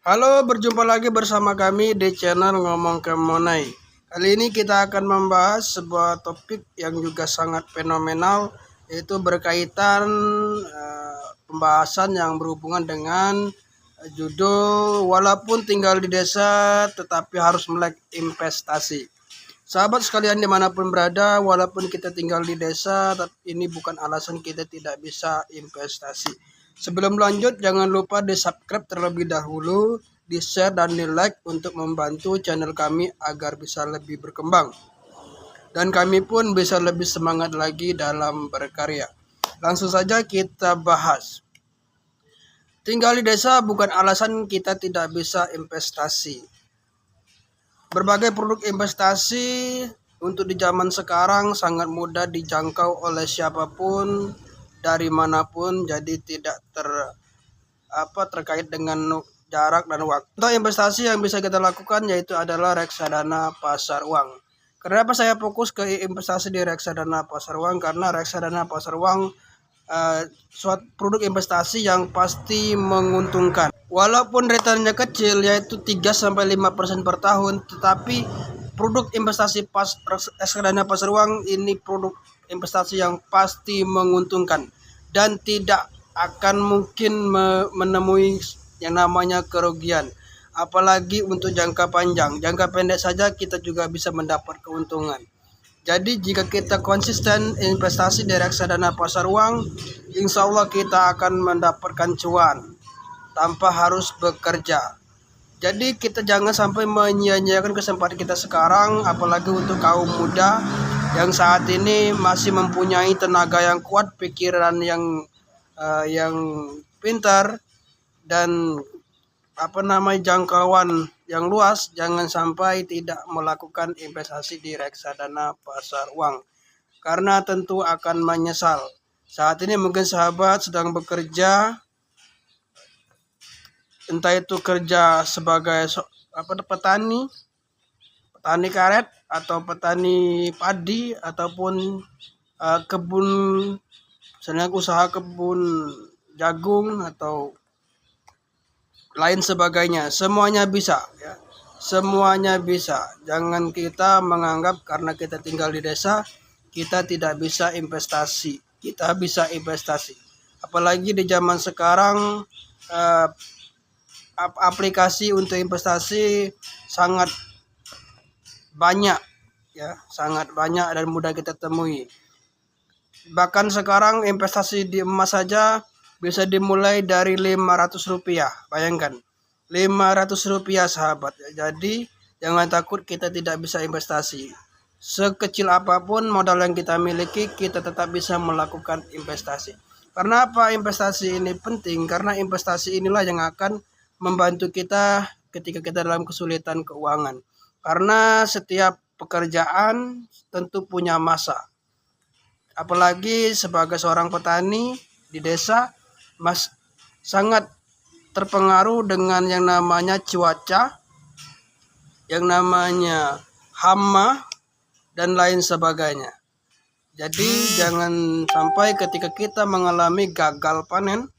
Halo, berjumpa lagi bersama kami di channel Ngomong Kemonai. Kali ini kita akan membahas sebuah topik yang juga sangat fenomenal, yaitu berkaitan pembahasan yang berhubungan dengan judul walaupun tinggal di desa tetapi harus melek investasi. Sahabat sekalian dimanapun berada, walaupun kita tinggal di desa, tapi ini bukan alasan kita tidak bisa investasi. Sebelum lanjut, jangan lupa di subscribe terlebih dahulu, di share dan di like untuk membantu channel kami agar bisa lebih berkembang. Dan kami pun bisa lebih semangat lagi dalam berkarya. Langsung saja kita bahas. Tinggal di desa bukan alasan kita tidak bisa investasi. Berbagai produk investasi untuk di zaman sekarang sangat mudah dijangkau oleh siapapun dari manapun, jadi tidak terkait dengan jarak dan waktu. Untuk investasi yang bisa kita lakukan yaitu adalah reksadana pasar uang. Kenapa saya fokus ke investasi di reksadana pasar uang? Karena reksadana pasar uang suatu produk investasi yang pasti menguntungkan. Walaupun returnnya kecil yaitu 3-5% per tahun, tetapi produk investasi reksadana pasar uang ini produk investasi yang pasti menguntungkan dan tidak akan mungkin menemui yang namanya kerugian. Apalagi untuk jangka panjang, jangka pendek saja kita juga bisa mendapat keuntungan. Jadi jika kita konsisten investasi di reksadana pasar uang, insya Allah kita akan mendapatkan cuan tanpa harus bekerja. Jadi kita jangan sampai menyia-nyiakan kesempatan kita sekarang, apalagi untuk kaum muda yang saat ini masih mempunyai tenaga yang kuat, pikiran yang pintar dan jangkauan yang luas. Jangan sampai tidak melakukan investasi di reksadana pasar uang, karena tentu akan menyesal. Saat ini mungkin sahabat sedang bekerja, entah itu kerja sebagai petani karet atau petani padi ataupun kebun, misalnya usaha kebun jagung atau lain sebagainya. Semuanya bisa ya. Semuanya bisa. Jangan kita menganggap karena kita tinggal di desa kita tidak bisa investasi. Kita bisa investasi. Apalagi di zaman sekarang aplikasi untuk investasi sangat banyak ya, sangat banyak dan mudah kita temui. Bahkan sekarang investasi di emas saja bisa dimulai dari Rp500. Bayangkan, Rp500 sahabat. Jadi jangan takut kita tidak bisa investasi. Sekecil apapun modal yang kita miliki, kita tetap bisa melakukan investasi. Karena apa investasi ini penting? Karena investasi inilah yang akan membantu kita ketika kita dalam kesulitan keuangan. Karena setiap pekerjaan tentu punya masa. Apalagi sebagai seorang petani di desa, sangat terpengaruh dengan yang namanya cuaca, yang namanya hama dan lain sebagainya. Jadi jangan sampai ketika kita mengalami gagal panen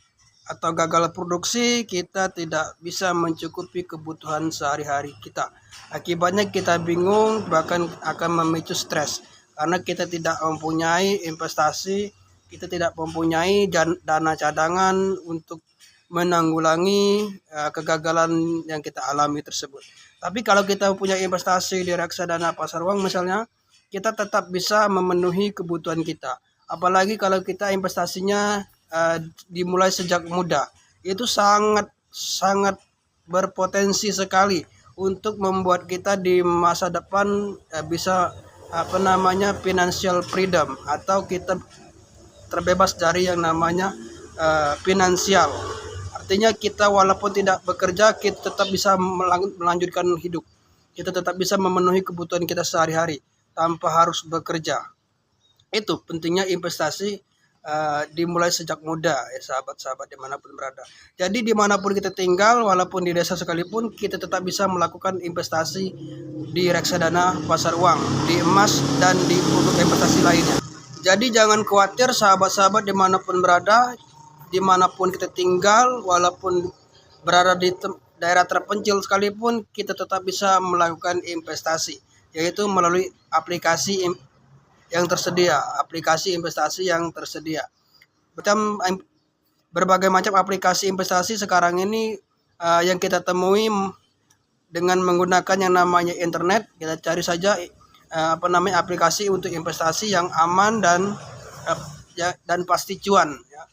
atau gagal produksi, kita tidak bisa mencukupi kebutuhan sehari-hari kita. Akibatnya kita bingung, bahkan akan memicu stres karena kita tidak mempunyai investasi, kita tidak mempunyai dana cadangan untuk menanggulangi kegagalan yang kita alami tersebut. Tapi kalau kita punya investasi di reksadana pasar uang misalnya, kita tetap bisa memenuhi kebutuhan kita. Apalagi kalau kita investasinya dimulai sejak muda, itu sangat berpotensi sekali untuk membuat kita di masa depan bisa financial freedom, atau kita terbebas dari yang namanya finansial. Artinya kita walaupun tidak bekerja, kita tetap bisa melanjutkan hidup. Kita tetap bisa memenuhi kebutuhan kita sehari-hari tanpa harus bekerja. Itu pentingnya investasi dimulai sejak muda ya sahabat-sahabat dimanapun berada. Jadi dimanapun kita tinggal, walaupun di desa sekalipun, kita tetap bisa melakukan investasi di reksadana pasar uang, di emas dan di produk investasi lainnya. Jadi jangan khawatir sahabat-sahabat dimanapun berada, dimanapun kita tinggal, walaupun berada daerah terpencil sekalipun kita tetap bisa melakukan investasi, yaitu melalui aplikasi yang tersedia, aplikasi investasi yang tersedia. Berbagai macam aplikasi investasi sekarang ini yang kita temui dengan menggunakan yang namanya internet. Kita cari saja aplikasi untuk investasi yang aman dan pasti cuan ya.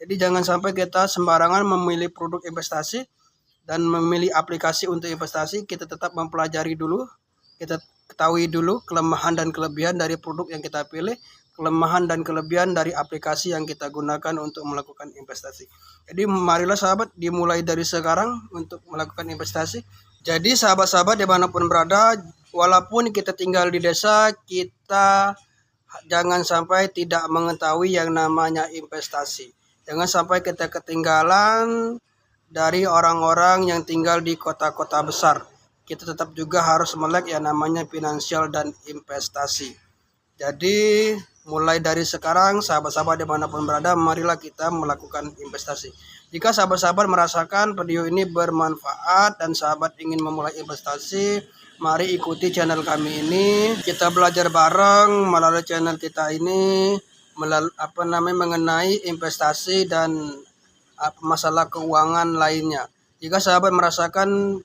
Jadi jangan sampai kita sembarangan memilih produk investasi dan memilih aplikasi untuk investasi. Kita tetap mempelajari dulu, kita ketahui dulu kelemahan dan kelebihan dari produk yang kita pilih, kelemahan dan kelebihan dari aplikasi yang kita gunakan untuk melakukan investasi. Jadi marilah sahabat dimulai dari sekarang untuk melakukan investasi. Jadi sahabat-sahabat dimanapun berada, walaupun kita tinggal di desa, kita jangan sampai tidak mengetahui yang namanya investasi. Jangan sampai kita ketinggalan dari orang-orang yang tinggal di kota-kota besar. Kita tetap juga harus melek yang namanya finansial dan investasi. Jadi mulai dari sekarang sahabat-sahabat dimanapun berada, marilah kita melakukan investasi. Jika sahabat-sahabat merasakan video ini bermanfaat dan sahabat ingin memulai investasi, mari ikuti channel kami ini. Kita belajar bareng melalui channel kita ini mengenai investasi dan masalah keuangan lainnya. Jika sahabat merasakan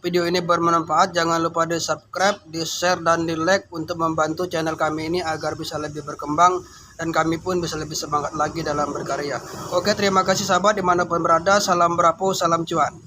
video ini bermanfaat, jangan lupa di subscribe, di share, dan di like untuk membantu channel kami ini agar bisa lebih berkembang dan kami pun bisa lebih semangat lagi dalam berkarya. Oke, terima kasih sahabat dimanapun berada. Salam berapu, salam cuan.